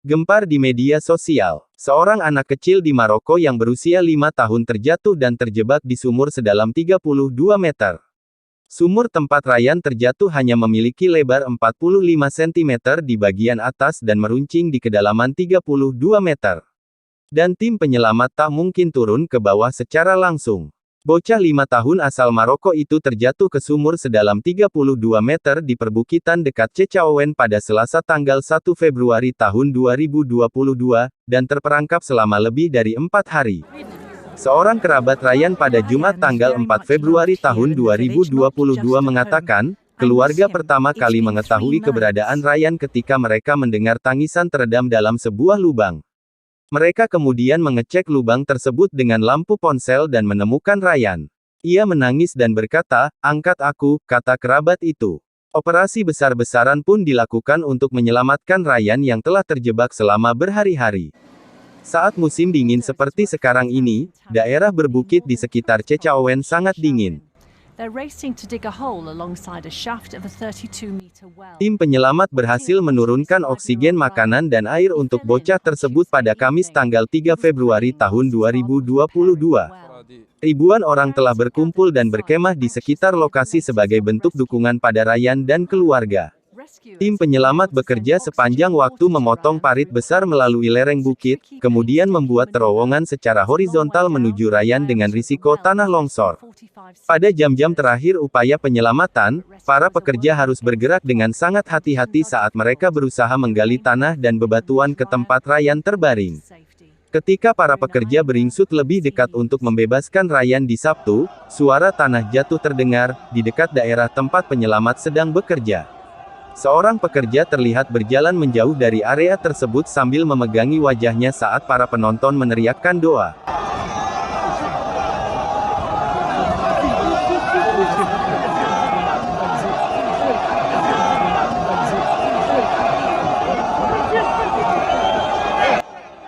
Gempar di media sosial. Seorang anak kecil di Maroko yang berusia 5 tahun terjatuh dan terjebak di sumur sedalam 32 meter. Sumur tempat Ryan terjatuh hanya memiliki lebar 45 cm di bagian atas dan meruncing di kedalaman 32 meter. Dan tim penyelamat tak mungkin turun ke bawah secara langsung. Bocah 5 tahun asal Maroko itu terjatuh ke sumur sedalam 32 meter di perbukitan dekat Cechaouen pada Selasa tanggal 1 Februari tahun 2022, dan terperangkap selama lebih dari 4 hari. Seorang kerabat Ryan pada Jumat tanggal 4 Februari tahun 2022 mengatakan, keluarga pertama kali mengetahui keberadaan Ryan ketika mereka mendengar tangisan teredam dalam sebuah lubang. Mereka kemudian mengecek lubang tersebut dengan lampu ponsel dan menemukan Ryan. Ia menangis dan berkata, "Angkat aku," kata kerabat itu. Operasi besar-besaran pun dilakukan untuk menyelamatkan Ryan yang telah terjebak selama berhari-hari. Saat musim dingin seperti sekarang ini, daerah berbukit di sekitar Cechaouen sangat dingin. Tim penyelamat berhasil menurunkan oksigen makanan dan air untuk bocah tersebut pada Kamis tanggal 3 Februari tahun 2022. Ribuan orang telah berkumpul dan berkemah di sekitar lokasi sebagai bentuk dukungan pada Ryan dan keluarga. Tim penyelamat bekerja sepanjang waktu memotong parit besar melalui lereng bukit, kemudian membuat terowongan secara horizontal menuju Ryan dengan risiko tanah longsor. Pada jam-jam terakhir upaya penyelamatan, para pekerja harus bergerak dengan sangat hati-hati saat mereka berusaha menggali tanah dan bebatuan ke tempat Ryan terbaring. Ketika para pekerja beringsut lebih dekat untuk membebaskan Ryan di Sabtu, suara tanah jatuh terdengar, di dekat daerah tempat penyelamat sedang bekerja. Seorang pekerja terlihat berjalan menjauh dari area tersebut sambil memegangi wajahnya saat para penonton meneriakkan doa.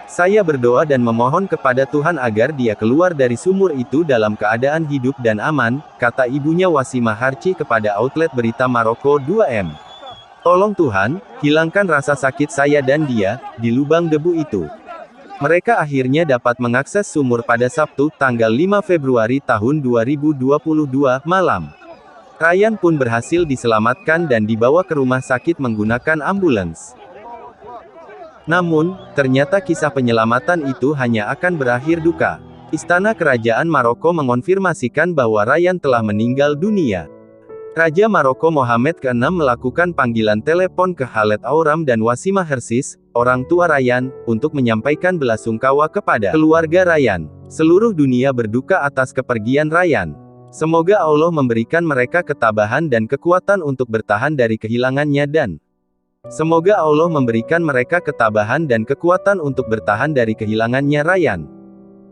Saya berdoa dan memohon kepada Tuhan agar dia keluar dari sumur itu dalam keadaan hidup dan aman, kata ibunya Wassima Harchi kepada outlet berita Maroko 2M. Tolong Tuhan, hilangkan rasa sakit saya dan dia, di lubang debu itu. Mereka akhirnya dapat mengakses sumur pada Sabtu, tanggal 5 Februari tahun 2022, malam. Ryan pun berhasil diselamatkan dan dibawa ke rumah sakit menggunakan ambulans. Namun, ternyata kisah penyelamatan itu hanya akan berakhir duka. Istana Kerajaan Maroko mengonfirmasikan bahwa Ryan telah meninggal dunia. Raja Maroko Mohammed ke-6 melakukan panggilan telepon ke Khaled Auram dan Wassima Harchi, orang tua Ryan, untuk menyampaikan belasungkawa kepada keluarga Ryan. Seluruh dunia berduka atas kepergian Ryan. Semoga Allah memberikan mereka ketabahan dan kekuatan untuk bertahan dari kehilangannya dan semoga Allah memberikan mereka ketabahan dan kekuatan untuk bertahan dari kehilangannya Ryan.